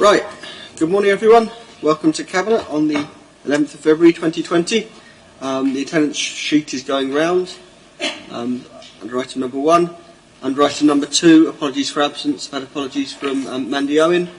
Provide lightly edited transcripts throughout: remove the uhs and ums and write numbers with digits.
Right, good morning everyone. Welcome to Cabinet on the 11th of February 2020. The attendance sheet is going round. Under item number 1. Under item number 2, apologies for absence. I've had apologies from Mandy Owen.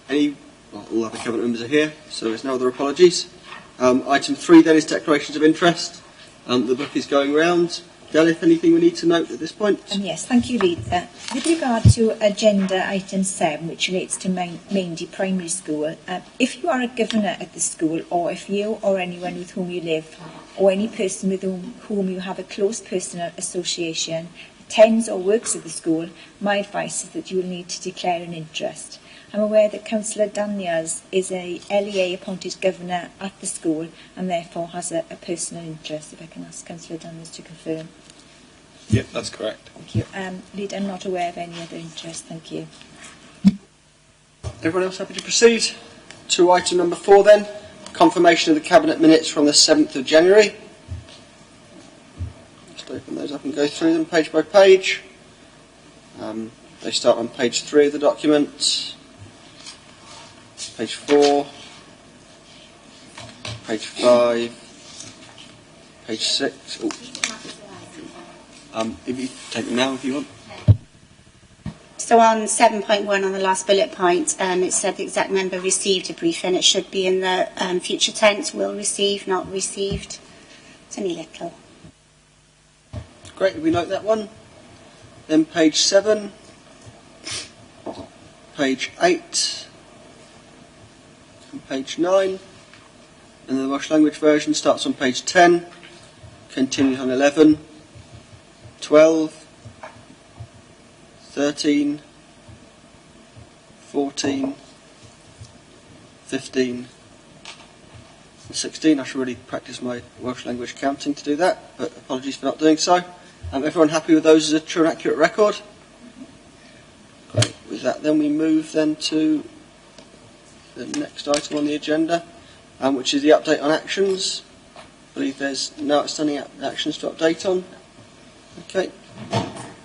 All other Cabinet members are here, so there's no other apologies. Item 3 then is declarations of interest. The book is going round. Delith, anything we need to note at this point? Yes, thank you, Rita. With regard to agenda item 7, which relates to Maindy Primary School, if you are a governor at the school, or if you or anyone with whom you live, or any person with whom you have a close personal association, attends or works at the school, my advice is that you will need to declare an interest. I'm aware that Councillor Daniels is a LEA appointed governor at the school and therefore has a personal interest. If I can ask Councillor Daniels to confirm. Yep, that's correct. Thank you. Lead, I'm not aware of any other interest. Thank you. Everyone else happy to proceed? To item number 4 then, confirmation of the Cabinet minutes from the 7th of January. Just open those up and go through them page by page. They start on page 3 of the document, page 4, page 5, page 6. If you take them now if you want. So on 7.1 on the last bullet point, it said the exact member received a briefing. It should be in the future tense, will receive, not received. It's only little. Great, we note that one. Then page 7, page 8, and page 9. And the Welsh language version starts on page 10, continues on 11, 12, 13, 14, 15, and 16. I should really practice my Welsh language counting to do that, but apologies for not doing so. Everyone happy with those as a true and accurate record? Great. With that then we move then to the next item on the agenda, which is the update on actions. I believe there's no outstanding actions to update on. Okay,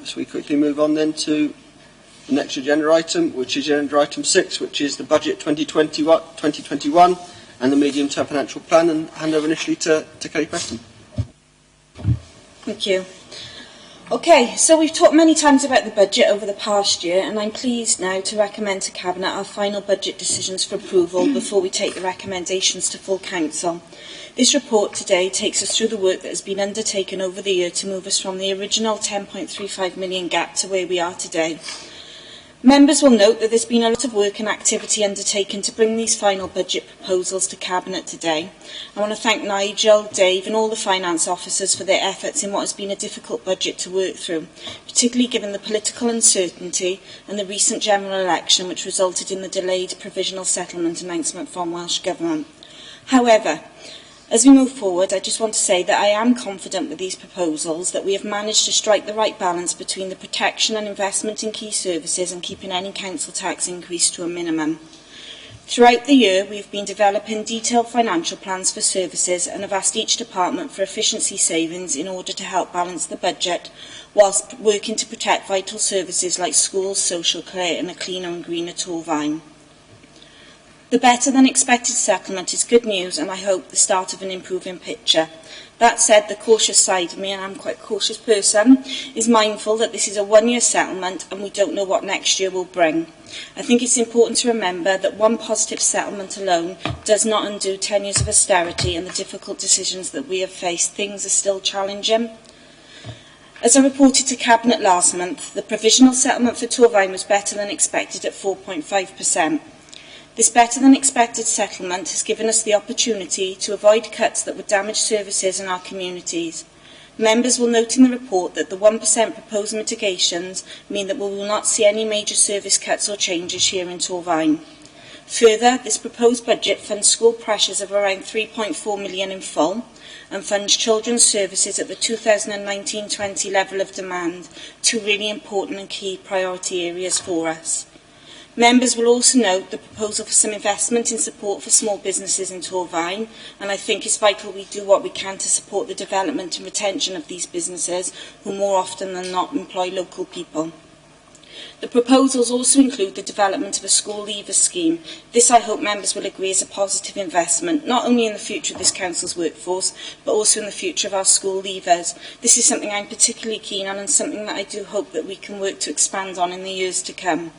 so we quickly move on then to the next agenda item, which is agenda item 6, which is the budget 2021 and the medium-term financial plan, and hand over initially to Kelly Preston. Thank you. Okay, so we've talked many times about the budget over the past year, and I'm pleased now to recommend to Cabinet our final budget decisions for approval before we take the recommendations to full council. This report today takes us through the work that has been undertaken over the year to move us from the original £10.35 million gap to where we are today. Members will note that there's been a lot of work and activity undertaken to bring these final budget proposals to Cabinet today. I want to thank Nigel, Dave and all the finance officers for their efforts in what has been a difficult budget to work through, particularly given the political uncertainty and the recent general election which resulted in the delayed provisional settlement announcement from Welsh Government. However, as we move forward, I just want to say that I am confident with these proposals that we have managed to strike the right balance between the protection and investment in key services and keeping any council tax increase to a minimum. Throughout the year, we have been developing detailed financial plans for services and have asked each department for efficiency savings in order to help balance the budget, whilst working to protect vital services like schools, social care and a cleaner and greener Torfaen. The better-than-expected settlement is good news and I hope the start of an improving picture. That said, the cautious side of me, and I'm quite a cautious person, is mindful that this is a one-year settlement and we don't know what next year will bring. I think it's important to remember that one positive settlement alone does not undo 10 years of austerity and the difficult decisions that we have faced. Things are still challenging. As I reported to Cabinet last month, the provisional settlement for Torfaen was better than expected at 4.5%. This better-than-expected settlement has given us the opportunity to avoid cuts that would damage services in our communities. Members will note in the report that the 1% proposed mitigations mean that we will not see any major service cuts or changes here in Torfaen. Further, this proposed budget funds school pressures of around £3.4 million in full and funds children's services at the 2019-20 level of demand, two really important and key priority areas for us. Members will also note the proposal for some investment in support for small businesses in Torfaen, and I think it's vital we do what we can to support the development and retention of these businesses, who more often than not employ local people. The proposals also include the development of a school leaver scheme. This, I hope members will agree, is a positive investment, not only in the future of this council's workforce, but also in the future of our school leavers. This is something I'm particularly keen on and something that I do hope that we can work to expand on in the years to come.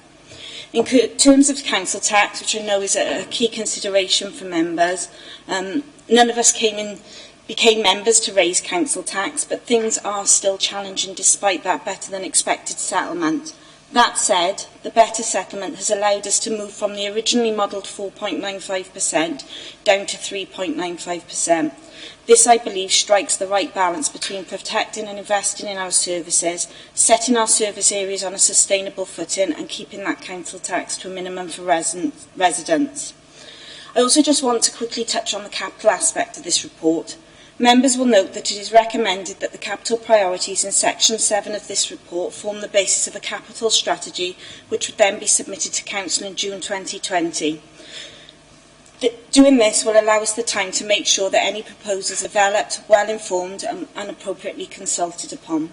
In terms of council tax, which I know is a key consideration for members, none of us became members to raise council tax, but things are still challenging despite that better than expected settlement. That said, the better settlement has allowed us to move from the originally modelled 4.95% down to 3.95%. This, I believe, strikes the right balance between protecting and investing in our services, setting our service areas on a sustainable footing and keeping that council tax to a minimum for residents. I also just want to quickly touch on the capital aspect of this report. Members will note that it is recommended that the capital priorities in section 7 of this report form the basis of a capital strategy which would then be submitted to Council in June 2020. Doing this will allow us the time to make sure that any proposals are developed, well informed and appropriately consulted upon.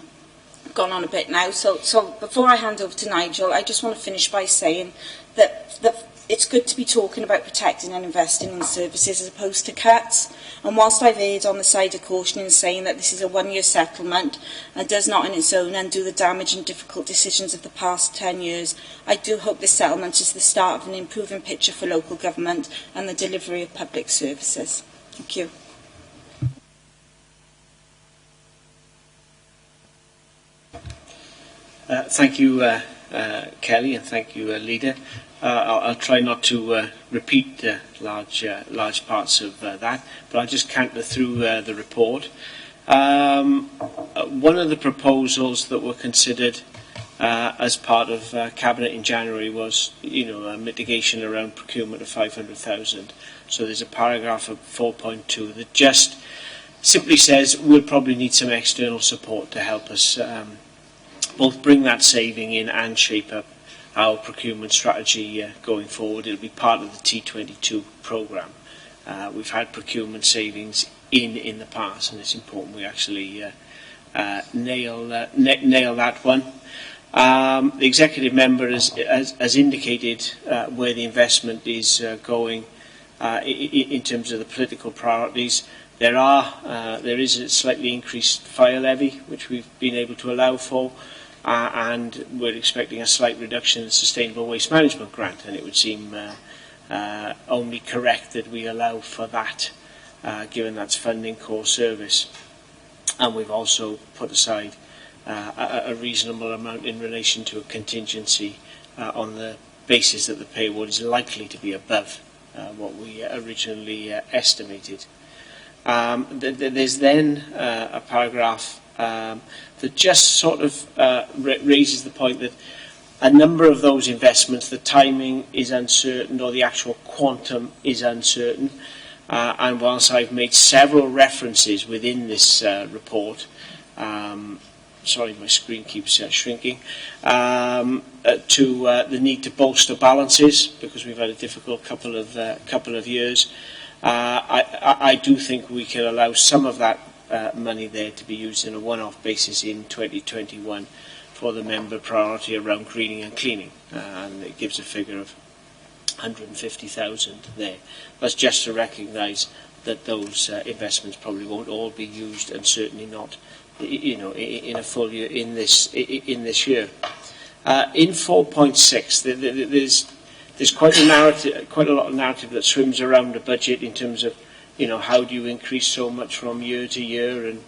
I've gone on a bit now, so before I hand over to Nigel, I just want to finish by saying that it's good to be talking about protecting and investing in services as opposed to cuts. And whilst I've erred on the side of caution in saying that this is a one-year settlement and does not on its own undo the damage and difficult decisions of the past 10 years, I do hope this settlement is the start of an improving picture for local government and the delivery of public services. Thank you. Thank you, Kelly, and thank you, Leader. I'll try not to repeat large parts of that, but I'll just canter through the report. One of the proposals that were considered as part of Cabinet in January was, a mitigation around procurement of 500,000. So there's a paragraph of 4.2 that just simply says we'll probably need some external support to help us both bring that saving in and shape up our procurement strategy going forward. It'll be part of the T22 programme. We've had procurement savings in the past, and it's important we actually nail that one. The executive member has indicated where the investment is going in terms of the political priorities. There is a slightly increased fire levy, which we've been able to allow for. And we're expecting a slight reduction in the Sustainable Waste Management Grant, and it would seem only correct that we allow for that, given that's funding core service. And we've also put aside a reasonable amount in relation to a contingency on the basis that the pay award is likely to be above what we originally estimated. There's then a paragraph that just sort of raises the point that a number of those investments, the timing is uncertain or the actual quantum is uncertain. And whilst I've made several references within this report, sorry, my screen keeps shrinking, to the need to bolster balances because we've had a difficult couple of years, I do think we can allow some of that money there to be used in a one-off basis in 2021 for the member priority around greening and cleaning, and it gives a figure of 150,000 there. That's just to recognise that those investments probably won't all be used, and certainly not, in a full year in this year. In 4.6, there's quite a lot of narrative that swims around the budget in terms of, how do you increase so much from year to year, and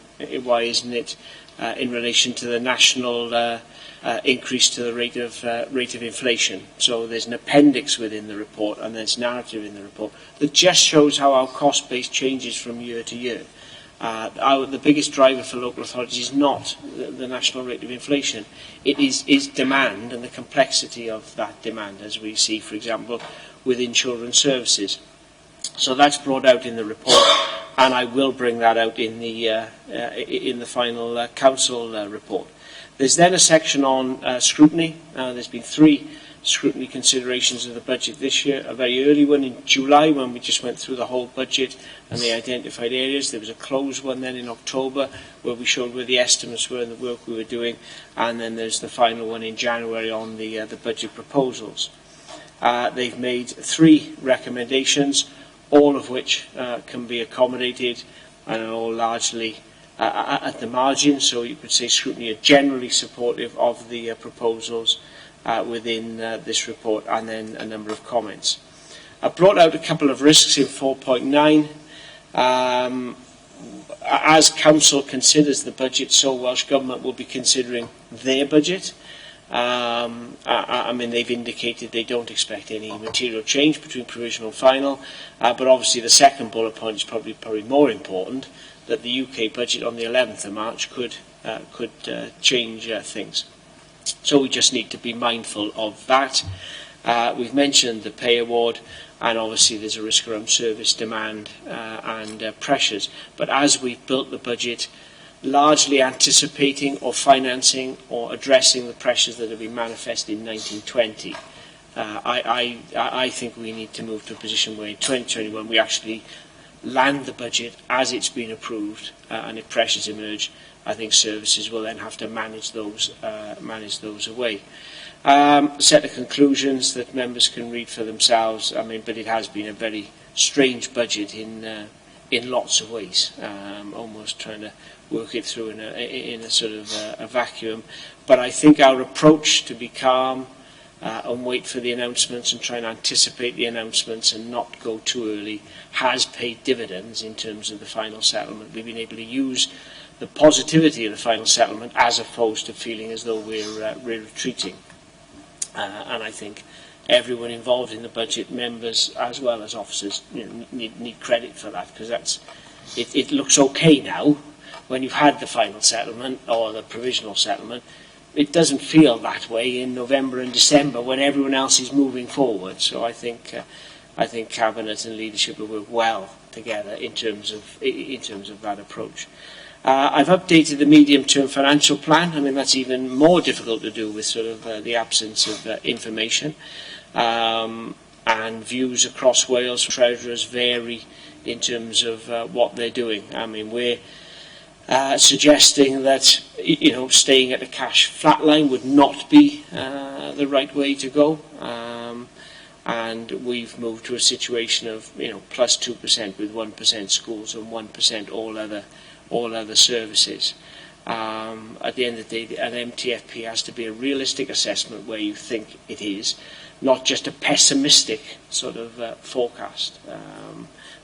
why isn't it in relation to the national increase to the rate of inflation? So there's an appendix within the report, and there's narrative in the report that just shows how our cost base changes from year to year. The biggest driver for local authorities is not the national rate of inflation. It is demand and the complexity of that demand, as we see, for example, within children's services. So that's brought out in the report, and I will bring that out in the final council report. There's then a section on scrutiny. There's been 3 scrutiny considerations of the budget this year. A very early one in July, when we just went through the whole budget and the identified areas. There was a closed one then in October, where we showed where the estimates were and the work we were doing, and then there's the final one in January on the budget proposals. They've made 3 recommendations, all of which can be accommodated and are all largely at the margin, so you could say scrutiny are generally supportive of the proposals within this report, and then a number of comments. I brought out a couple of risks in 4.9. As Council considers the budget, so Welsh Government will be considering their budget. I mean, they've indicated they don't expect any material change between provisional and final, but obviously the second bullet point is probably more important, that the UK budget on the 11th of March could change things. So we just need to be mindful of that. We've mentioned the pay award, and obviously there's a risk around service demand and pressures. But as we've built the budget, largely anticipating or financing or addressing the pressures that have been manifested in 1920, I think we need to move to a position where in 2021 we actually land the budget as it's been approved, and if pressures emerge, I think services will then have to manage those away. Set of conclusions that members can read for themselves. I mean, but it has been a very strange budget in lots of ways, almost trying to work it through in a sort of a vacuum. But I think our approach to be calm and wait for the announcements and try and anticipate the announcements and not go too early has paid dividends in terms of the final settlement. We've been able to use the positivity of the final settlement as opposed to feeling as though we're retreating. And I think everyone involved in the budget, members as well as officers, need credit for that, because it looks okay now when you've had the final settlement or the provisional settlement. It doesn't feel that way in November and December when everyone else is moving forward. So I think Cabinet and leadership will work well together in terms of that approach. I've updated the medium-term financial plan. I mean, that's even more difficult to do with sort of the absence of information. And views across Wales. Treasurers vary in terms of what they're doing. I mean, we're suggesting that staying at a cash flat line would not be the right way to go. And we've moved to a situation of plus 2% with 1% schools and 1% all other services. At the end of the day, an MTFP has to be a realistic assessment where you think it is, not just a pessimistic sort of forecast.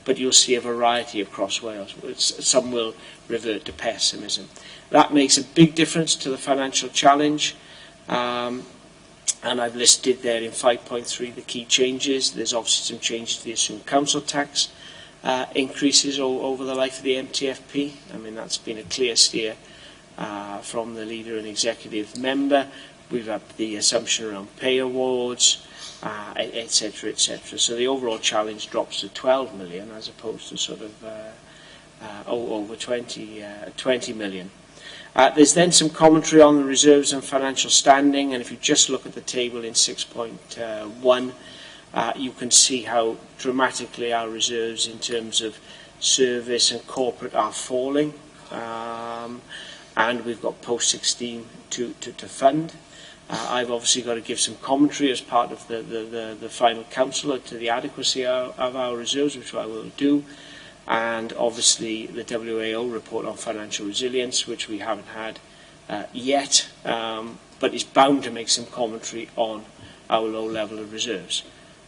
But you'll see a variety across Wales. Some will revert to pessimism. That makes a big difference to the financial challenge. And I've listed there in 5.3 the key changes. There's obviously some changes to the assumed council tax increases over the life of the MTFP. I mean, that's been a clear steer from the leader and executive member. We've upped the assumption around pay awards, etc., etc. So the overall challenge drops to 12 million as opposed to sort of over 20 million. There's then some commentary on the reserves and financial standing, and if you just look at the table in 6.1, you can see how dramatically our reserves in terms of service and corporate are falling, and we've got post-16 to fund. I've obviously got to give some commentary as part of the final council to the adequacy of our reserves, which I will do, and obviously the WAO report on financial resilience, which we haven't had yet, but is bound to make some commentary on our low level of reserves.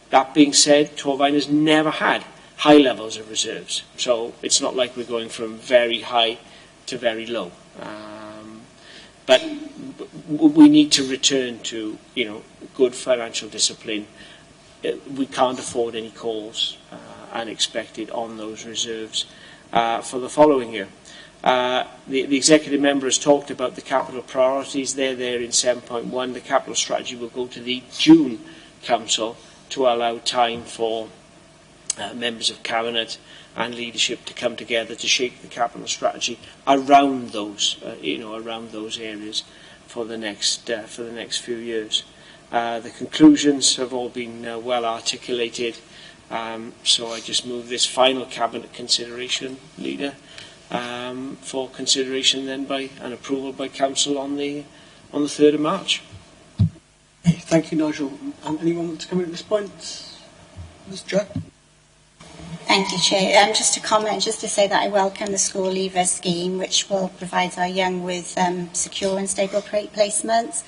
That being said, Torfaen has never had high levels of reserves, so it's not like we're going from very high to very low. But we need to return to good financial discipline. We can't afford any calls unexpected on those reserves for the following year. The executive member has talked about the capital priorities. They're there in 7.1. The capital strategy will go to the June council to allow time for members of cabinet and leadership to come together to shape the capital strategy around those, around those areas for the next few years. The conclusions have all been well articulated, so I just move this final Cabinet consideration, Leader, for consideration then by and approval by Council on the 3rd of March. Thank you, Nigel. Anyone want to come in at this point? Ms. Jo? Thank you, Chair. Just to comment, just to say that I welcome the school leaver scheme, which will provide our young with secure and stable placements.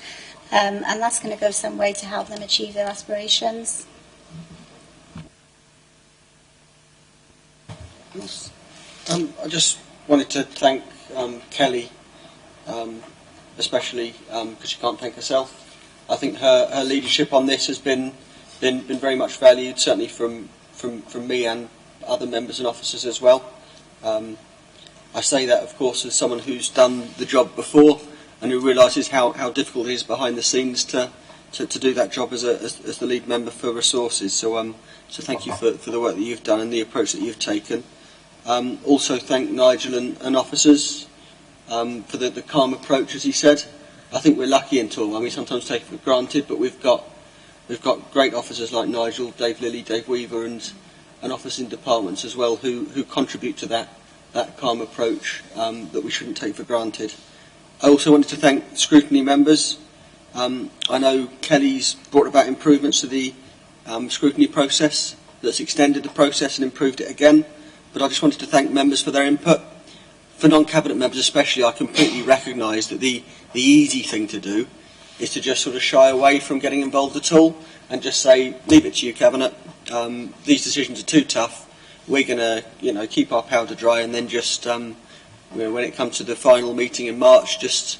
And that's going to go some way to help them achieve their aspirations. I just wanted to thank Kelly, especially because she can't thank herself. I think her leadership on this has been very much valued, certainly from me and other members and officers as well. I say that, of course, as someone who's done the job before and who realises how difficult it is behind the scenes to do that job as the lead member for resources. So thank you for the work that you've done and the approach that you've taken. Also thank Nigel and officers for the calm approach, as he said. I think we're lucky in Torwell. We sometimes take it for granted, but we've got great officers like Nigel, Dave Lilly, Dave Weaver, and officers in departments as well who contribute to that calm approach that we shouldn't take for granted. I also wanted to thank scrutiny members. I know Kelly's brought about improvements to the scrutiny process that's extended the process and improved it again, but I just wanted to thank members for their input. For non-cabinet members especially, I completely recognise that the easy thing to do is to just sort of shy away from getting involved at all and just say, leave it to you, Cabinet. These decisions are too tough. We're going to, keep our powder dry, and then just, when it comes to the final meeting in March, just,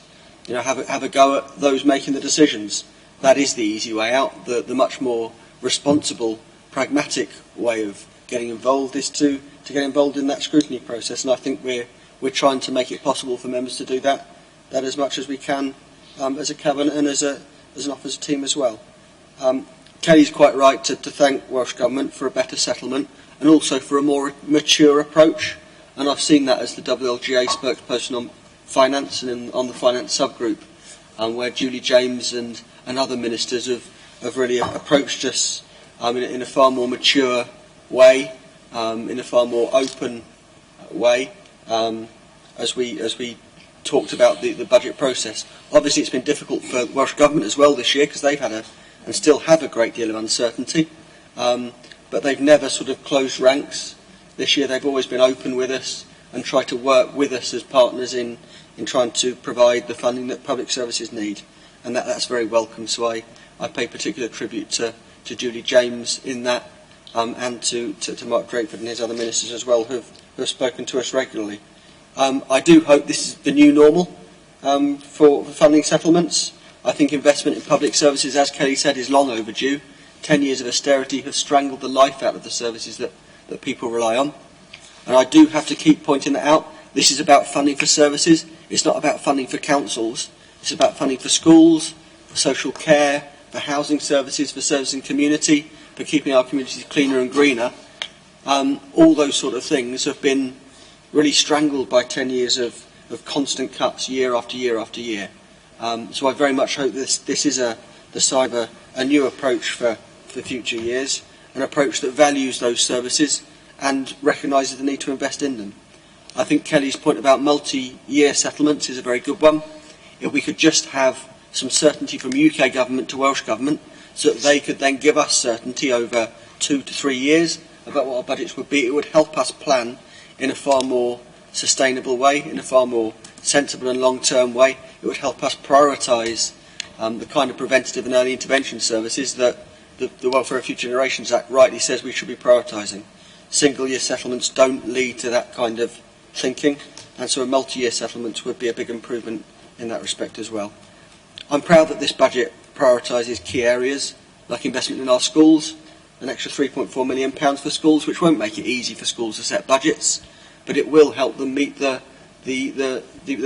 have a go at those making the decisions. That is the easy way out. The much more responsible, pragmatic way of getting involved is to get involved in that scrutiny process, and I think we're trying to make it possible for members to do that as much as we can as a Cabinet and as an officer team as well. Kelly's quite right to thank Welsh Government for a better settlement and also for a more mature approach, and I've seen that as the WLGA spokesperson on finance and on the finance subgroup, where Julie James and other ministers have really approached us in a far more mature way, in a far more open way, as we talked about the budget process. Obviously it's been difficult for Welsh Government as well this year because they've had and still have a great deal of uncertainty, but they've never sort of closed ranks. This year they've always been open with us and tried to work with us as partners in trying to provide the funding that public services need, and that's very welcome. So I pay particular tribute to Julie James in that, and to Mark Drakeford and his other ministers as well who have spoken to us regularly. I do hope this is the new normal for funding settlements. I think investment in public services, as Kelly said, is long overdue. 10 years of austerity have strangled the life out of the services that people rely on. And I do have to keep pointing that out. This is about funding for services. It's not about funding for councils. It's about funding for schools, for social care, for housing services, for service in community, for keeping our communities cleaner and greener. All those sort of things have been really strangled by 10 years of constant cuts year after year after year. So I very much hope this is the sign of a new approach for future years, an approach that values those services and recognises the need to invest in them. I think Kelly's point about multi-year settlements is a very good one. If we could just have some certainty from UK Government to Welsh Government so that they could then give us certainty over 2 to 3 years about what our budgets would be, it would help us plan in a far more sustainable way, in a far more sensible and long-term way. It would help us prioritise the kind of preventative and early intervention services that the Welfare of Future Generations Act rightly says we should be prioritising. Single-year settlements don't lead to that kind of thinking, and so a multi-year settlement would be a big improvement in that respect as well. I'm proud that this budget prioritises key areas like investment in our schools, an extra £3.4 million for schools, which won't make it easy for schools to set budgets, but it will help them meet the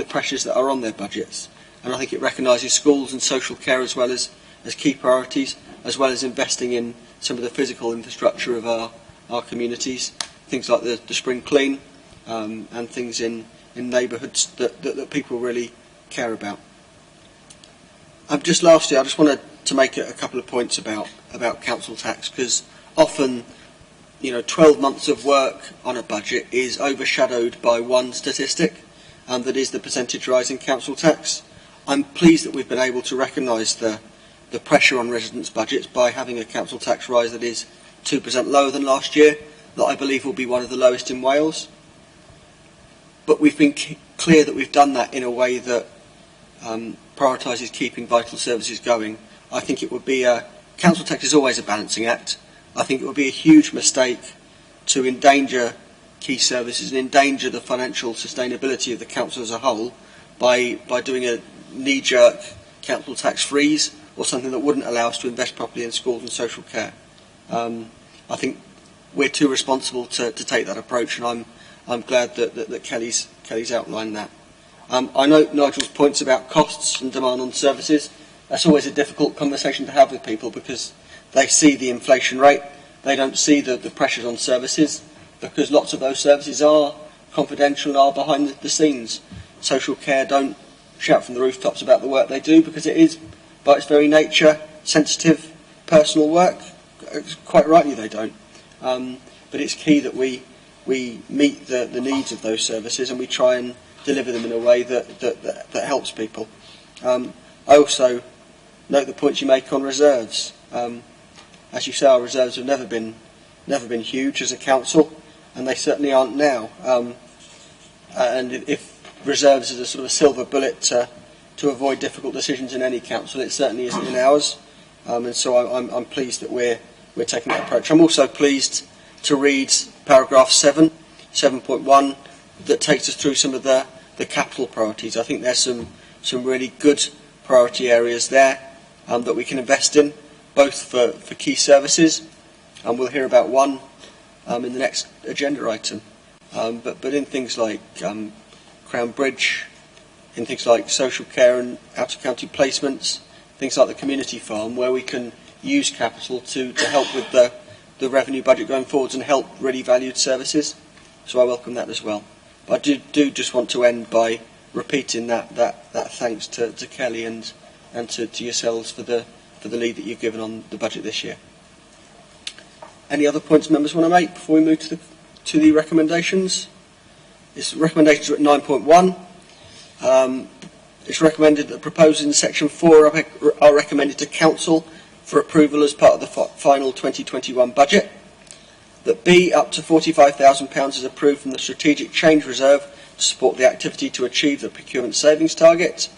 pressures that are on their budgets. And I think it recognises schools and social care as well as key priorities, as well as investing in some of the physical infrastructure of our communities, things like the spring clean, and things in neighbourhoods that people really care about. Just lastly, I just want to to make a couple of points about council tax, because often, 12 months of work on a budget is overshadowed by one statistic, and that is the percentage rise in council tax. I'm pleased that we've been able to recognise the pressure on residents' budgets by having a council tax rise that is 2% lower than last year, that I believe will be one of the lowest in Wales. But we've been clear that we've done that in a way that prioritises keeping vital services going. I think it would be council tax is always a balancing act. I think it would be a huge mistake to endanger key services and endanger the financial sustainability of the council as a whole by doing a knee-jerk council tax freeze or something that wouldn't allow us to invest properly in schools and social care. I think we're too responsible to take that approach, and I'm glad that Kelly's outlined that. I know Nigel's points about costs and demand on services. That's always a difficult conversation to have with people because they see the inflation rate, they don't see the pressures on services, because lots of those services are confidential and are behind the scenes. Social care don't shout from the rooftops about the work they do because it is, by its very nature, sensitive, personal work. Quite rightly they don't. But it's key that we meet the needs of those services and we try and deliver them in a way that helps people. I also note the points you make on reserves. As you say, our reserves have never been huge as a council, and they certainly aren't now. And if reserves is a sort of a silver bullet to avoid difficult decisions in any council, it certainly isn't in ours. And so I'm pleased that we're taking that approach. I'm also pleased to read paragraph 7.1, that takes us through some of the capital priorities. I think there's some really good priority areas there that we can invest in, both for key services, and we'll hear about one in the next agenda item. But in things like Crown Bridge, in things like social care and out-of-county placements, things like the community farm, where we can use capital to help with the revenue budget going forwards and help really valued services. So I welcome that as well. But I do just want to end by repeating that thanks to Kelly and to yourselves for the lead that you've given on the budget this year. Any other points members want to make before we move to the recommendations? This recommendations are at 9.1. It's recommended that proposals in section 4 are recommended to council for approval as part of the final 2021 budget. That B, up to £45,000 is approved from the Strategic Change Reserve to support the activity to achieve the procurement savings target.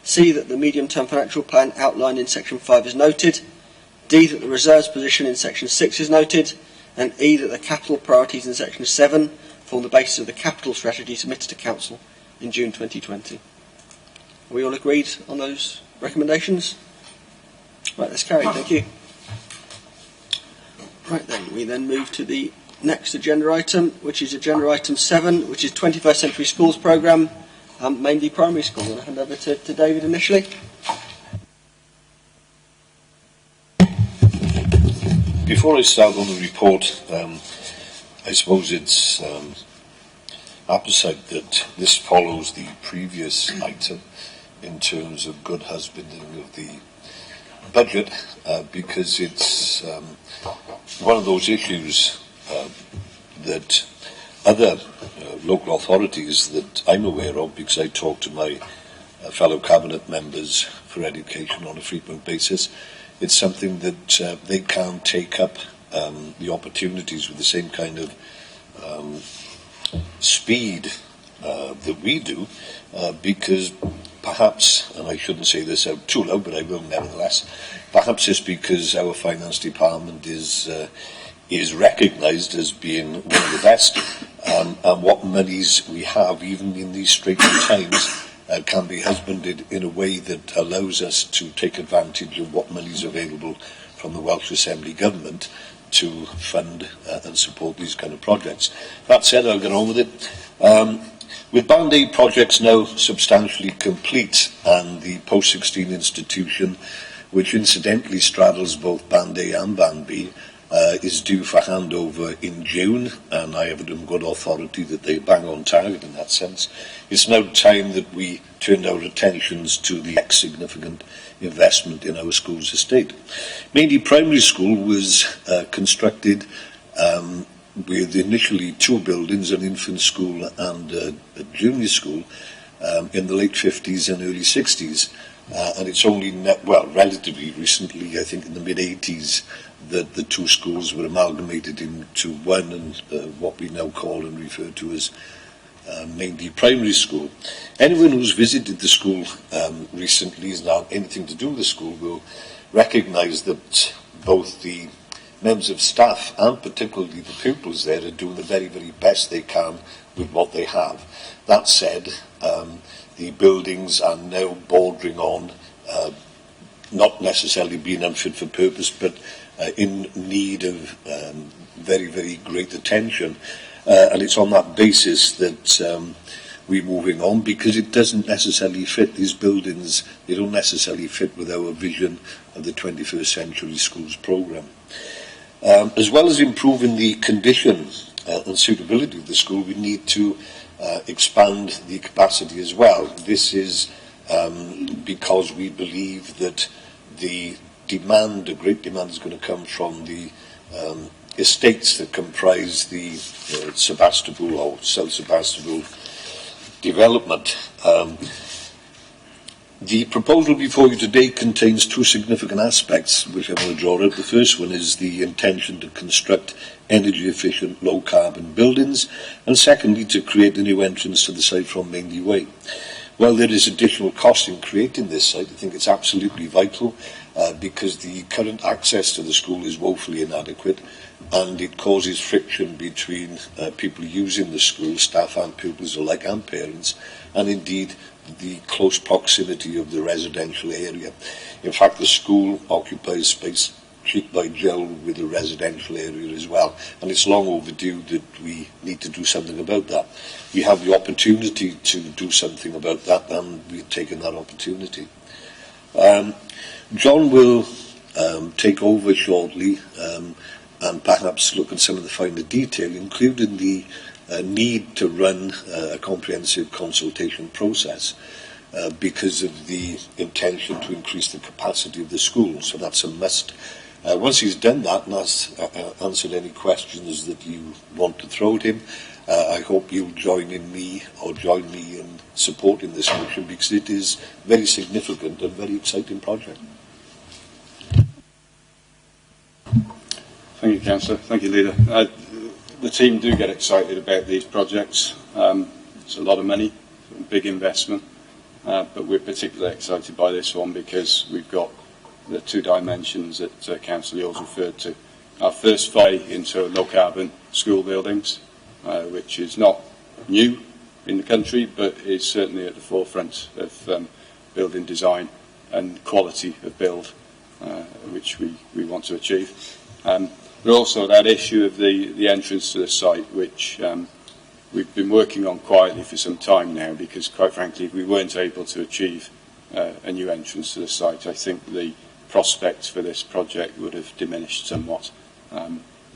C, that the medium-term financial plan outlined in section 5 is noted. D, that the reserves position in section 6 is noted. And E, that the capital priorities in section 7 form the basis of the capital strategy submitted to council in June 2020. Are we all agreed on those recommendations? Right, that's carried. Thank you. Right then, we then move to the next agenda item, which is agenda item 7, which is 21st Century Schools Programme, mainly primary school. I'll hand over to David initially. Before I start on the report, I suppose it's apposite that this follows the previous item in terms of good husbanding of the budget, because it's one of those issues that other local authorities that I'm aware of, because I talk to my fellow cabinet members for education on a frequent basis, it's something that they can't take up the opportunities with the same kind of speed that we do, because perhaps, and I shouldn't say this out too loud, but I will nevertheless, perhaps it's because our finance department is recognised as being one of the best, and what monies we have, even in these straitened times, can be husbanded in a way that allows us to take advantage of what money is available from the Welsh Assembly Government to fund and support these kind of projects. That said, I'll get on with it. With Band A projects now substantially complete, and the post-16 institution, which incidentally straddles both Band A and Band B, is due for handover in June, and I have good authority that they bang on target in that sense. It's now time that we turned our attentions to the next significant investment in our school's estate. Mainly Primary School was constructed with initially 2 buildings, an infant school and a junior school, in the late 50s and early 60s. And it's only, relatively recently, I think in the mid-80s, that the 2 schools were amalgamated into one, and what we now call and refer to as mainly Primary School. Anyone who's visited the school recently, has not anything to do with the school, will recognise that both the members of staff and particularly the pupils there are doing the very, very best they can with what they have. That said, the buildings are now bordering on not necessarily being unfit for purpose, but in need of very, very great attention. And it's on that basis that we're moving on, because it doesn't necessarily fit, these buildings, they don't necessarily fit with our vision of the 21st Century Schools programme. As well as improving the condition and suitability of the school, we need to expand the capacity as well. This is because we believe that the demand, a great demand, is going to come from the estates that comprise the Sebastopol or South Sebastopol development. The proposal before you today contains 2 significant aspects which I want to draw out. The first one is the intention to construct energy efficient low carbon buildings, and secondly to create a new entrance to the site from Maindy Way. While there is additional cost in creating this site, I think it's absolutely vital because the current access to the school is woefully inadequate, and it causes friction between people using the school, staff and pupils alike, and parents, and indeed the close proximity of the residential area. In fact, the school occupies space cheek by jowl with the residential area as well, and it's long overdue that we need to do something about that. We have the opportunity to do something about that, and we've taken that opportunity. John will take over shortly and perhaps look at some of the finer detail, including the need to run a comprehensive consultation process because of the intention to increase the capacity of the school. So that's a must. Once he's done that and has answered any questions that you want to throw at him, I hope you'll join me in supporting this motion, because it is a very significant and very exciting project. Thank you, Councillor. Thank you, Leader. The team do get excited about these projects. It's a lot of money, a big investment, but we're particularly excited by this one because we've got the 2 dimensions that Councillor Yoles referred to. Our first foray into low-carbon school buildings, which is not new in the country, but is certainly at the forefront of building design and quality of build, which we want to achieve. But also that issue of the entrance to the site, which we've been working on quietly for some time now, because quite frankly, if we weren't able to achieve a new entrance to the site, I think the prospects for this project would have diminished somewhat.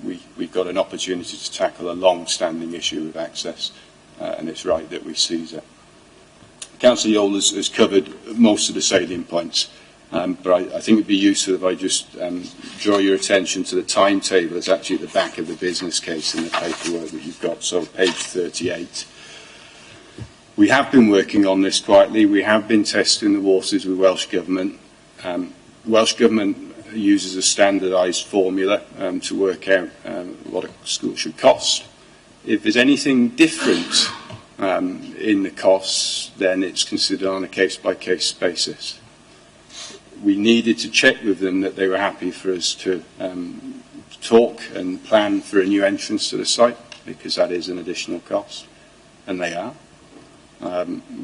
We've got an opportunity to tackle a long-standing issue of access, and it's right that we seize it. Councillor Yoles has covered most of the salient points. But I think it would be useful if I just draw your attention to the timetable. It's actually at the back of the business case in the paperwork that you've got, so page 38. We have been working on this quietly. We have been testing the waters with Welsh Government. Welsh Government uses a standardised formula to work out what a school should cost. If there's anything different in the costs, then it's considered on a case-by-case basis. We needed to check with them that they were happy for us to talk and plan for a new entrance to the site, because that is an additional cost, and they are.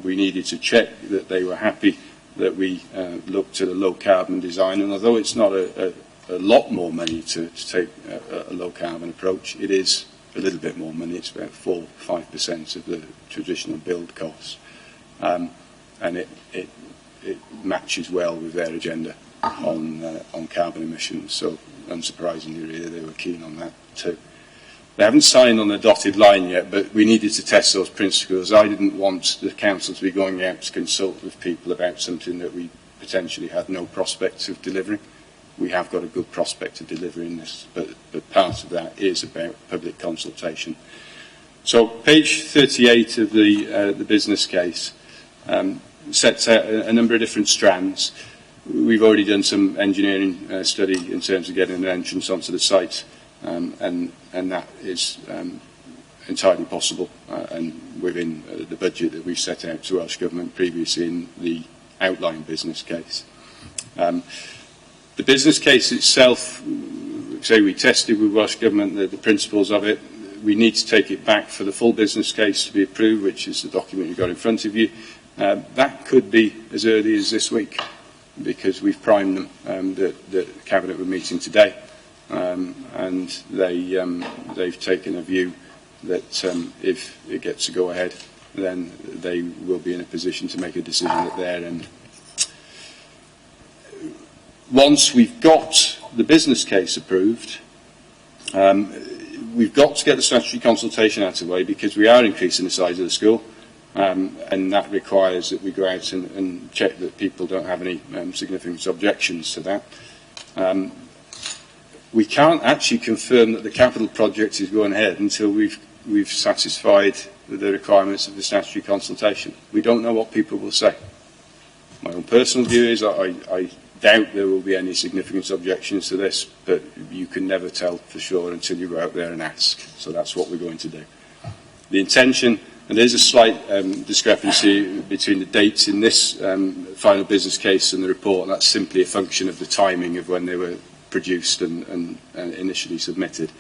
We needed to check that they were happy that we looked at a low carbon design, and although it's not a lot more money to take a low carbon approach, it is a little bit more money. It's about 4-5% of the traditional build costs, and it matches well with their agenda. on carbon emissions. So unsurprisingly, really, they were keen on that too. They haven't signed on the dotted line yet, but we needed to test those principles. I didn't want the council to be going out to consult with people about something that we potentially had no prospects of delivering. We have got a good prospect of delivering this, but part of that is about public consultation. So page 38 of the business case sets out a number of different strands. We've already done some engineering study in terms of getting an entrance onto the site. And that is entirely possible and within the budget that we've set out to Welsh Government previously in the outline business case. The business case itself, say we tested with Welsh Government the principles of it. We need to take it back for the full business case to be approved, which is the document you've got in front of you. That could be as early as this week, because we've primed them that the Cabinet were meeting today. And they've taken a view that if it gets to go ahead, then they will be in a position to make a decision at their end. Once we've got the business case approved, we've got to get the statutory consultation out of the way, because we are increasing the size of the school, and that requires that we go out and check that people don't have any significant objections to that. We can't actually confirm that the capital project is going ahead until we've satisfied the requirements of the statutory consultation. We don't know what people will say. My own personal view is I doubt there will be any significant objections to this, but you can never tell for sure until you go out there and ask. So that's what we're going to do. The intention, and there's a slight discrepancy between the dates in this final business case and the report, and that's simply a function of the timing of when they were produced and initially submitted.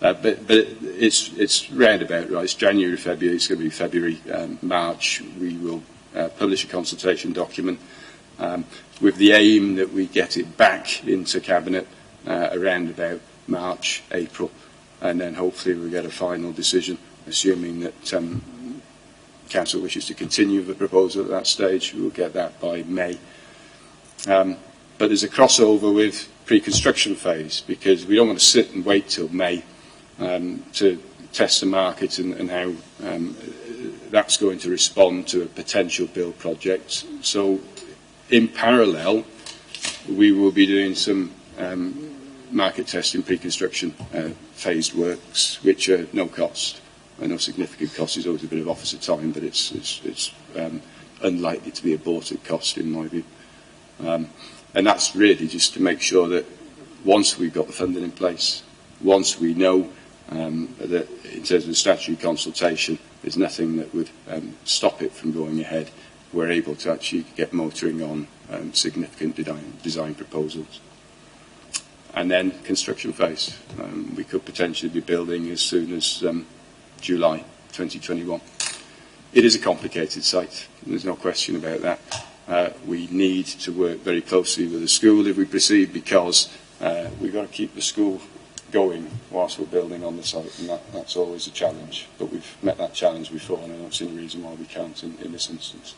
But it's roundabout, right? It's January, February, it's going to be February, March. We will publish a consultation document with the aim that we get it back into Cabinet around about March, April, and then hopefully we'll get a final decision, assuming that Council wishes to continue the proposal at that stage. We'll get that by May. But there's a crossover with pre-construction phase, because we don't want to sit and wait till May to test the market and how that's going to respond to a potential build project. So in parallel, we will be doing some market testing pre-construction phased works, which are no cost. I know significant cost is always a bit of officer time, but it's unlikely to be a aborted cost in my view. And that's really just to make sure that once we've got the funding in place, once we know that in terms of the statutory consultation, there's nothing that would stop it from going ahead, we're able to actually get motoring on significant design proposals. And then construction phase. We could potentially be building as soon as July 2021. It is a complicated site, there's no question about that. We need to work very closely with the school if we proceed, because we've got to keep the school going whilst we're building on the site, and that's always a challenge. But we've met that challenge before, and I don't see any reason why we can't in this instance.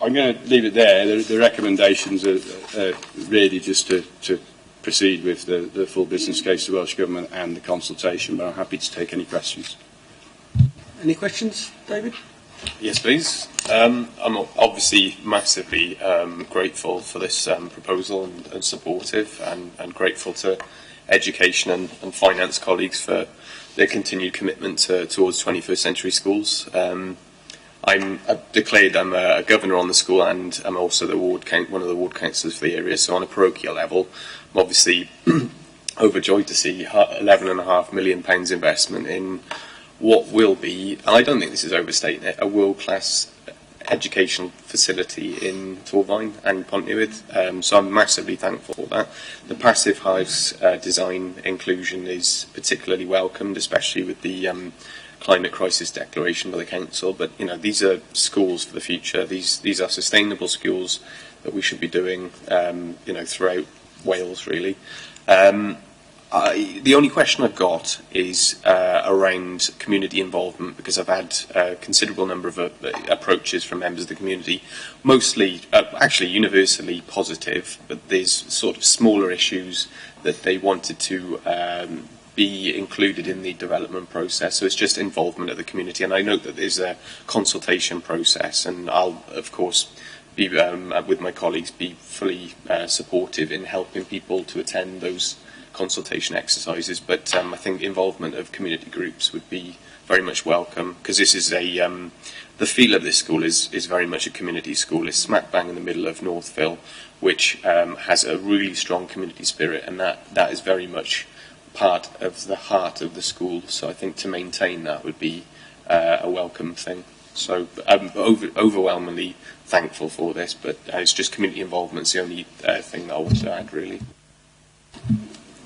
I'm going to leave it there. The recommendations are really just to proceed with the full business case to Welsh Government and the consultation, but I'm happy to take any questions. Any questions, David? Yes, please. I'm obviously massively grateful for this proposal and supportive, and grateful to education and finance colleagues for their continued commitment towards 21st century schools. I've declared I'm a governor on the school, and I'm also one of the ward councillors for the area. So on a parochial level, I'm obviously overjoyed to see £11.5 million investment in what will be, and I don't think this is overstating it, a world-class educational facility in Torvine and Pontywydd. So I'm massively thankful for that. The passive house design inclusion is particularly welcomed, especially with the climate crisis declaration by the council. But these are schools for the future. These are sustainable schools that we should be doing throughout Wales, really. The only question I've got is around community involvement, because I've had a considerable number of approaches from members of the community, mostly, actually universally positive, but there's sort of smaller issues that they wanted to be included in the development process. So it's just involvement of the community, and I note that there's a consultation process, and I'll, of course, be with my colleagues, be fully supportive in helping people to attend those consultation exercises, but I think involvement of community groups would be very much welcome, because this is the feel of this school is very much a community school. It's smack bang in the middle of Northville, which has a really strong community spirit, and that is very much part of the heart of the school. So I think to maintain that would be a welcome thing. So I'm overwhelmingly thankful for this, but it's just community involvement's the only thing that I want to add, really.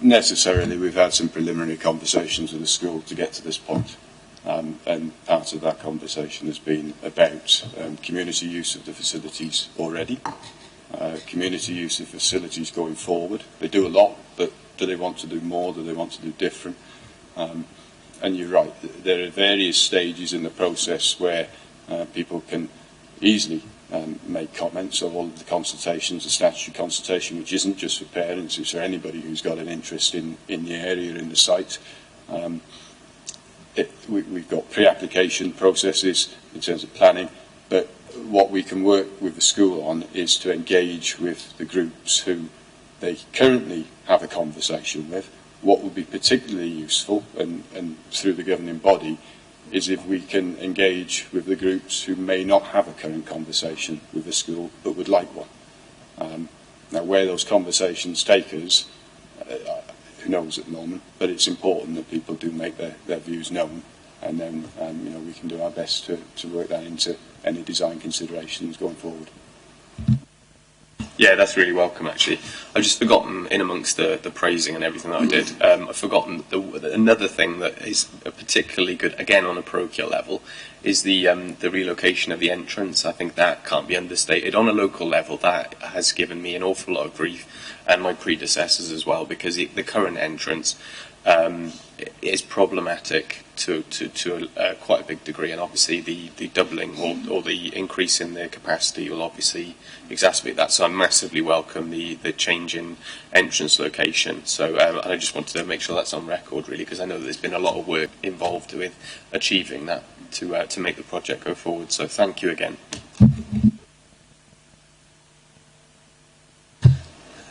Necessarily, we've had some preliminary conversations with the school to get to this point, and part of that conversation has been about community use of the facilities already, community use of facilities going forward. They do a lot, but do they want to do more? Do they want to do different? And you're right, there are various stages in the process where people can easily make comments of all of the consultations, the statutory consultation, which isn't just for parents, it's for anybody who's got an interest in the area, in the site. We've got pre-application processes in terms of planning, but what we can work with the school on is to engage with the groups who they currently have a conversation with. What would be particularly useful, and through the governing body, is if we can engage with the groups who may not have a current conversation with the school but would like one. Now, where those conversations take us, who knows at the moment, but it's important that people do make their views known, and then we can do our best to work that into any design considerations going forward. Yeah, that's really welcome, actually. I've just forgotten, in amongst the praising and everything that I did, I've forgotten another thing that is particularly good, again on a parochial level, is the relocation of the entrance. I think that can't be understated. On a local level, that has given me an awful lot of grief, and my predecessors as well, because the current entrance is problematic to quite a big degree, and obviously the doubling or the increase in their capacity will obviously exacerbate that. So I massively welcome the change in entrance location. So I just wanted to make sure that's on record, really, because I know there's been a lot of work involved with achieving that to make the project go forward. So thank you again.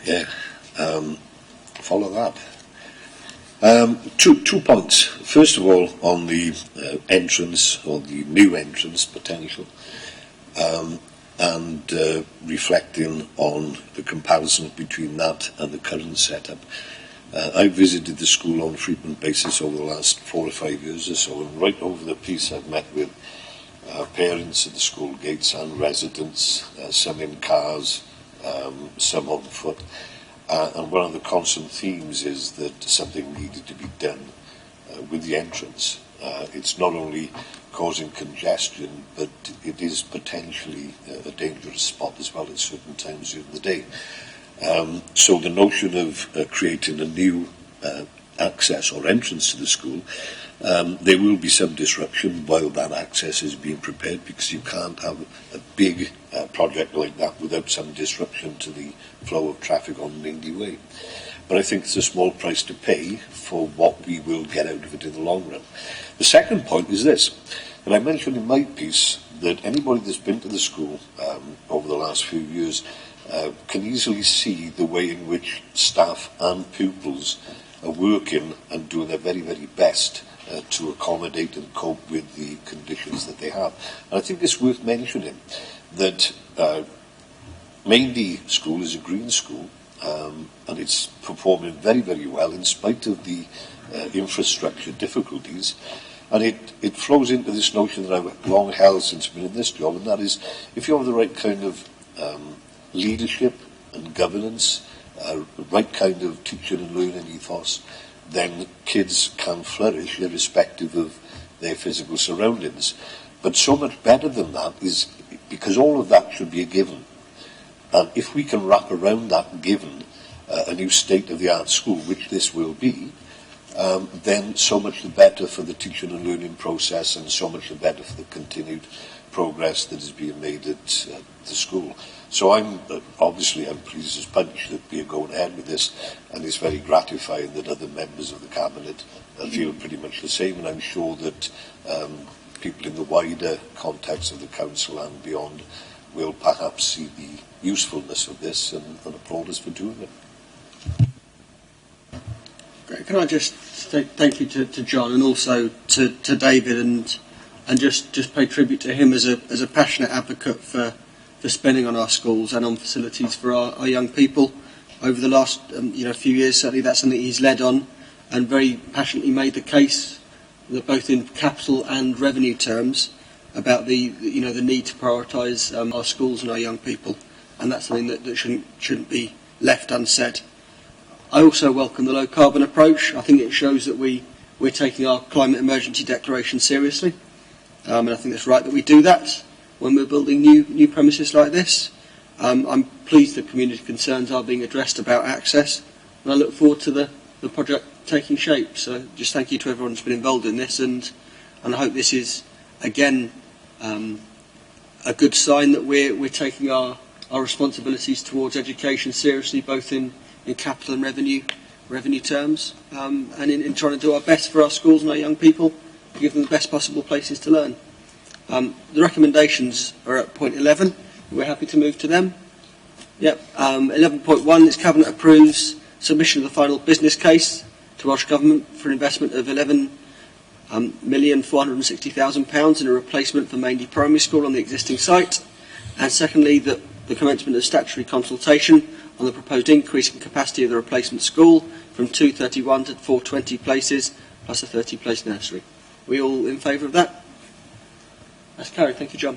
Yeah, follow that. Two points. First of all, on the entrance, or the new entrance potential, and reflecting on the comparison between that and the current setup. I've visited the school on a frequent basis over the last 4 or 5 years or so, and right over the piece I've met with parents at the school gates and residents, some in cars, some on foot. And one of the constant themes is that something needed to be done with the entrance. It's not only causing congestion, but it is potentially a dangerous spot as well at certain times during the day. So the notion of creating a new access or entrance to the school, there will be some disruption while that access is being prepared, because you can't have a big project like that without some disruption to the flow of traffic on Lindy Way. But I think it's a small price to pay for what we will get out of it in the long run. The second point is this, and I mentioned in my piece that anybody that's been to the school over the last few years can easily see the way in which staff and pupils are working and doing their very, very best to accommodate and cope with the conditions that they have. And I think it's worth mentioning that Maindy School is a green school, and it's performing very, very well in spite of the infrastructure difficulties. And it flows into this notion that I've long held since I've been in this job, and that is, if you have the right kind of leadership and governance, the right kind of teaching and learning ethos, then kids can flourish irrespective of their physical surroundings. But so much better than that is, because all of that should be a given. And if we can wrap around that given a new state-of-the-art school, which this will be, then so much the better for the teaching and learning process, and so much the better for the continued progress that is being made at the school. So I'm pleased as punch that we are going ahead with this, and it's very gratifying that other members of the Cabinet feel pretty much the same, and I'm sure that people in the wider context of the Council and beyond will perhaps see the usefulness of this and applaud us for doing it. Great. Can I just say thank you to John and also to David, and just pay tribute to him as a passionate advocate for spending on our schools and on facilities for our young people over the last few years. Certainly that's something he's led on and very passionately made the case that both in capital and revenue terms about the need to prioritise our schools and our young people, and that's something that shouldn't be left unsaid. I also welcome the low carbon approach. I think it shows that we're taking our climate emergency declaration seriously, and I think it's right that we do that when we're building new premises like this. I'm pleased that community concerns are being addressed about access, and I look forward to the project taking shape. So just thank you to everyone who's been involved in this, and I hope this is again a good sign that we're taking our responsibilities towards education seriously, both in capital and revenue terms, and in trying to do our best for our schools and our young people to give them the best possible places to learn. The recommendations are at point 11. We're happy to move to them. Yep. 11.1 is Cabinet approves submission of the final business case to Welsh Government for an investment of £11,460,000 in a replacement for Maindy Primary School on the existing site. And secondly, that the commencement of statutory consultation on the proposed increase in capacity of the replacement school from 231 to 420 places, plus a 30-place nursery. Are we all in favour of that? That's carried. Thank you, John.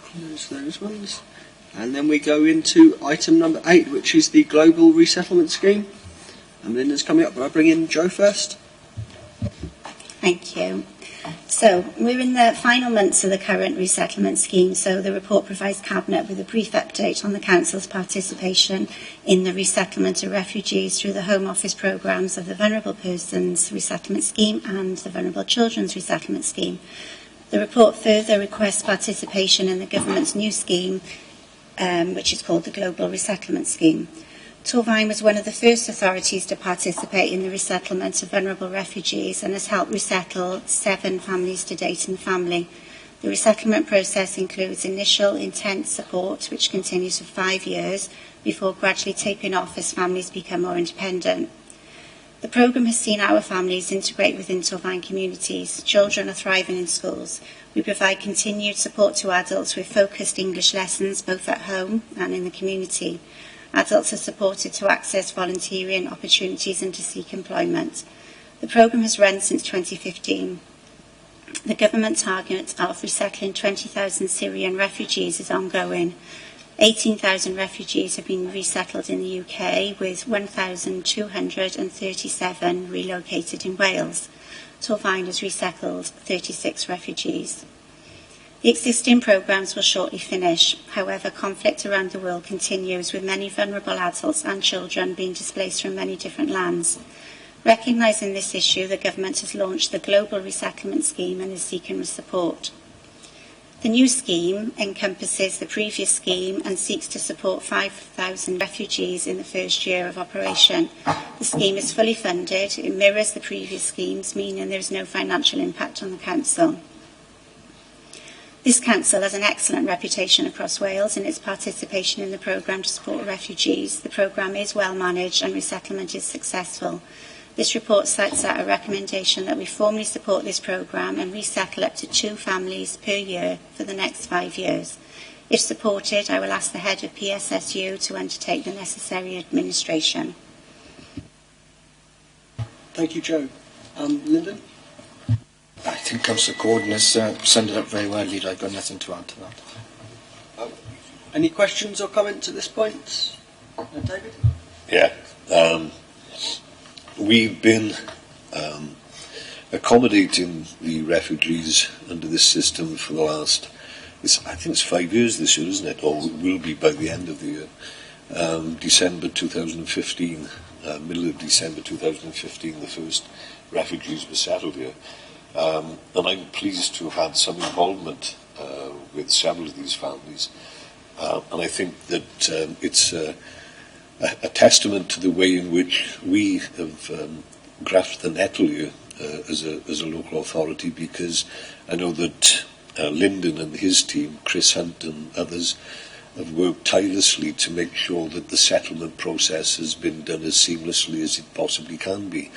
Close those ones. And then we go into item number 8, which is the Global Resettlement Scheme. And Linda's coming up, but I'll bring in Jo first. Thank you. So we're in the final months of the current resettlement scheme, so the report provides Cabinet with a brief update on the Council's participation in the resettlement of refugees through the Home Office programmes of the Vulnerable Persons Resettlement Scheme and the Vulnerable Children's Resettlement Scheme. The report further requests participation in the Government's new scheme, which is called the Global Resettlement Scheme. Torfaen was one of the first authorities to participate in the resettlement of vulnerable refugees and has helped resettle 7 families to date in the family. The resettlement process includes initial intense support, which continues for 5 years, before gradually tapering off as families become more independent. The programme has seen our families integrate within Torfaen communities. Children are thriving in schools. We provide continued support to adults with focused English lessons, both at home and in the community. Adults are supported to access volunteering opportunities and to seek employment. The programme has run since 2015. The government target of resettling 20,000 Syrian refugees is ongoing. 18,000 refugees have been resettled in the UK, with 1,237 relocated in Wales. Torfaen has resettled 36 refugees. The existing programmes will shortly finish. However, conflict around the world continues, with many vulnerable adults and children being displaced from many different lands. Recognising this issue, the Government has launched the Global Resettlement Scheme and is seeking support. The new scheme encompasses the previous scheme and seeks to support 5,000 refugees in the first year of operation. The scheme is fully funded. It mirrors the previous schemes, meaning there is no financial impact on the Council. This council has an excellent reputation across Wales in its participation in the programme to support refugees. The programme is well managed and resettlement is successful. This report sets out a recommendation that we formally support this programme and resettle up to 2 families per year for the next 5 years. If supported, I will ask the head of PSSU to undertake the necessary administration. Thank you, Jo. Lyndon? I think Councillor Gordon has summed it up very well, Leader. I've got nothing to add to that. Any questions or comments at this point? David? Yeah. We've been accommodating the refugees under this system for the last I think it's 5 years this year, isn't it? Or it will be by the end of the year. December 2015, middle of December 2015, the first refugees were settled here. And I'm pleased to have had some involvement with several of these families. And I think that it's a testament to the way in which we have grasped the nettle here as a local authority, because I know that Lyndon and his team, Chris Hunt and others, have worked tirelessly to make sure that the settlement process has been done as seamlessly as it possibly can be.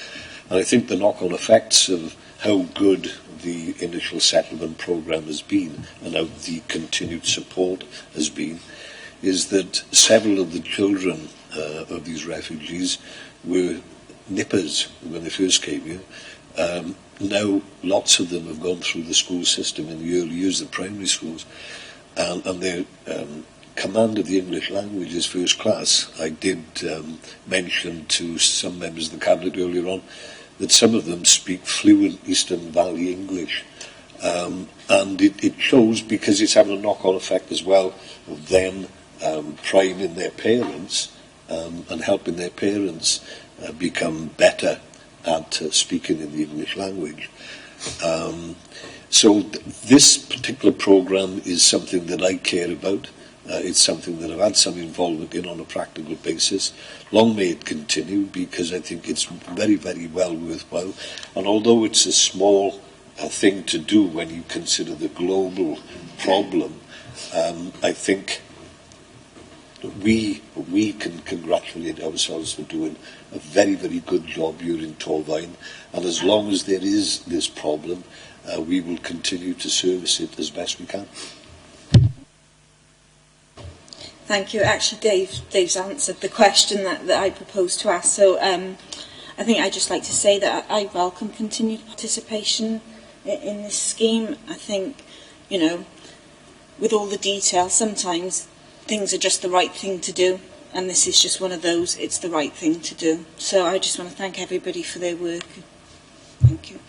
And I think the knock-on effects of how good the initial settlement programme has been and how the continued support has been is that several of the children of these refugees were nippers when they first came here. Now lots of them have gone through the school system in the early years, the primary schools, and their command of the English language is first class. I did mention to some members of the Cabinet earlier on that some of them speak fluent Eastern Valley English. And it shows, because it's having a knock-on effect as well of them priming their parents and helping their parents become better at speaking in the English language. So this particular programme is something that I care about. It's something that I've had some involvement in on a practical basis. Long may it continue, because I think it's very, very well worthwhile. And although it's a small thing to do when you consider the global problem, I think we can congratulate ourselves for doing a very, very good job here in Torvine. And as long as there is this problem, we will continue to service it as best we can. Thank you. Actually, Dave's answered the question that I proposed to ask. So I think I'd just like to say that I welcome continued participation in this scheme. I think, you know, with all the detail, sometimes things are just the right thing to do, and this is just one of those. It's the right thing to do. So I just want to thank everybody for their work. Thank you.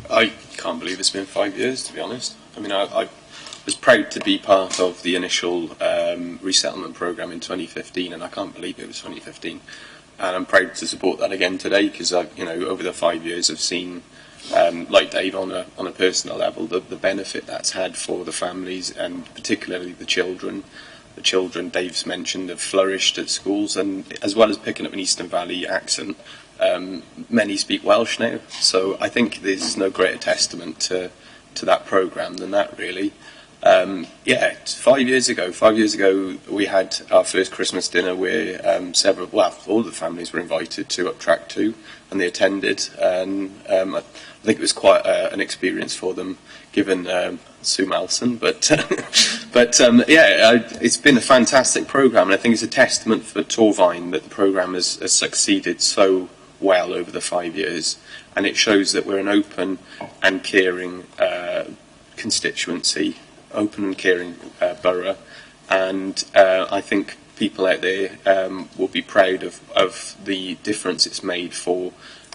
I can't believe it's been 5 years, to be honest. I mean, I was proud to be part of the initial resettlement programme in 2015, and I can't believe it was 2015. And I'm proud to support that again today, because over the 5 years I've seen, like Dave, on a personal level, the benefit that's had for the families, and particularly the children. The children Dave's mentioned have flourished at schools, and as well as picking up an Eastern Valley accent, many speak Welsh now. So I think there's no greater testament to that programme than that, really. 5 years ago we had our first Christmas dinner where all the families were invited to up Track 2, and they attended, and I think it was quite an experience for them, given Sue Malson, but it's been a fantastic programme, and I think it's a testament for Torvine that the programme has succeeded so well over the 5 years, and it shows that we're an open and caring constituency, open and caring borough, and I think people out there will be proud of the difference it's made for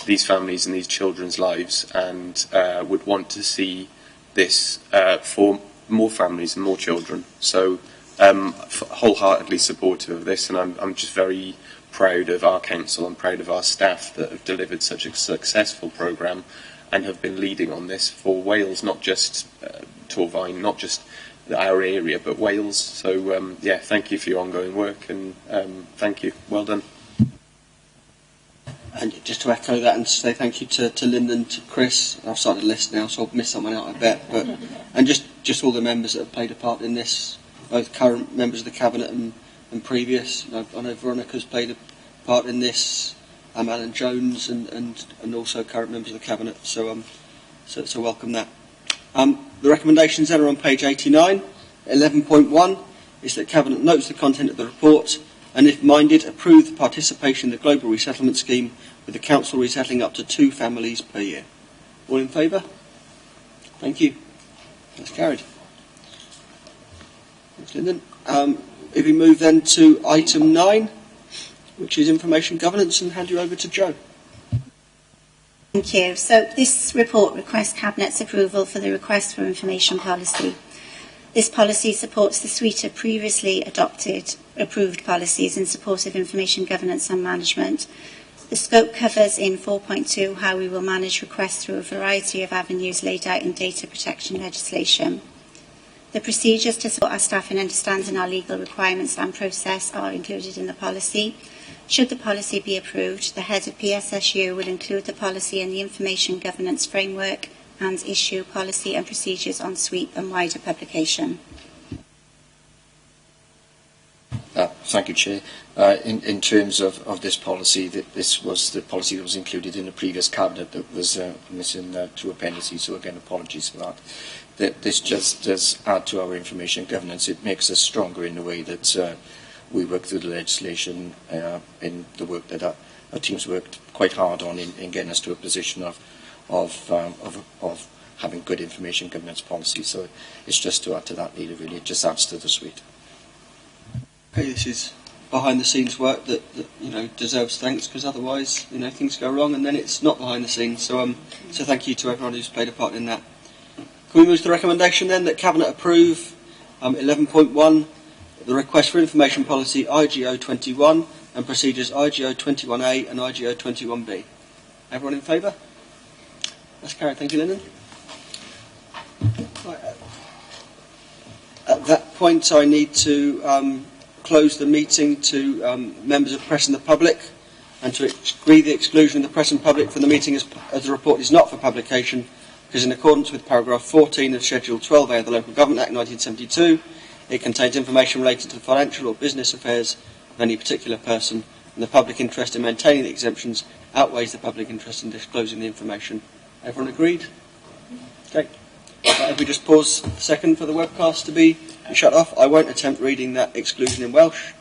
these families and these children's lives, and would want to see this for more families and more children. So wholeheartedly supportive of this, and I'm just very proud of our council and proud of our staff that have delivered such a successful programme and have been leading on this for Wales, not just Torvine, not just our area, but Wales. So thank you for your ongoing work, and thank you. Well done. And just to echo that and say thank you to Lyndon, to Chris. I've started a list now, so I'll miss someone out, I bet. But and just all the members that have played a part in this, both current members of the Cabinet and previous. I know Veronica's played a part in this, Alan Jones, and also current members of the Cabinet. So welcome that. The recommendations then are on page 89. 11.1 is that Cabinet notes the content of the report, and if minded, approve the participation in the Global Resettlement Scheme, with the Council resettling up to 2 families per year. All in favour? Thank you. That's carried. Thanks, Lyndon. If we move then to item 9, which is information governance, and hand you over to Jo. Thank you. So this report requests Cabinet's approval for the request for information policy. This policy supports the suite of previously approved policies in support of information governance and management. The scope covers in 4.2 how we will manage requests through a variety of avenues laid out in data protection legislation. The procedures to support our staff in understanding our legal requirements and process are included in the policy. Should the policy be approved, the head of PSSU will include the policy in the information governance framework and issue policy and procedures on sweep and wider publication. Thank you, Chair. In terms of this policy, this was the policy that was included in the previous Cabinet that was missing 2 appendices, so again, apologies for that. This just does add to our information governance. It makes us stronger in the way that we work through the legislation, in the work that our teams worked quite hard on in getting us to a position of having good information governance policy. So it's just to add to that, Leader, really. It just adds to the suite. Okay, this is behind the scenes work that deserves thanks, because otherwise things go wrong and then it's not behind the scenes. So thank you to everyone who's played a part in that. Can we move to the recommendation then that Cabinet approve 11.1, the request for information policy IGO 21 and procedures IGO 21A and IGO 21B. Everyone in favour? That's carried. Thank you, Lyndon. Right, at that point, I need to close the meeting to members of press and the public, and to agree the exclusion of the press and public from the meeting as the report is not for publication, because in accordance with paragraph 14 of Schedule 12A of the Local Government Act 1972, it contains information related to the financial or business affairs of any particular person, and the public interest in maintaining the exemptions outweighs the public interest in disclosing the information. Everyone agreed? Okay. If we just pause a second for the webcast to be shut off, I won't attempt reading that exclusion in Welsh.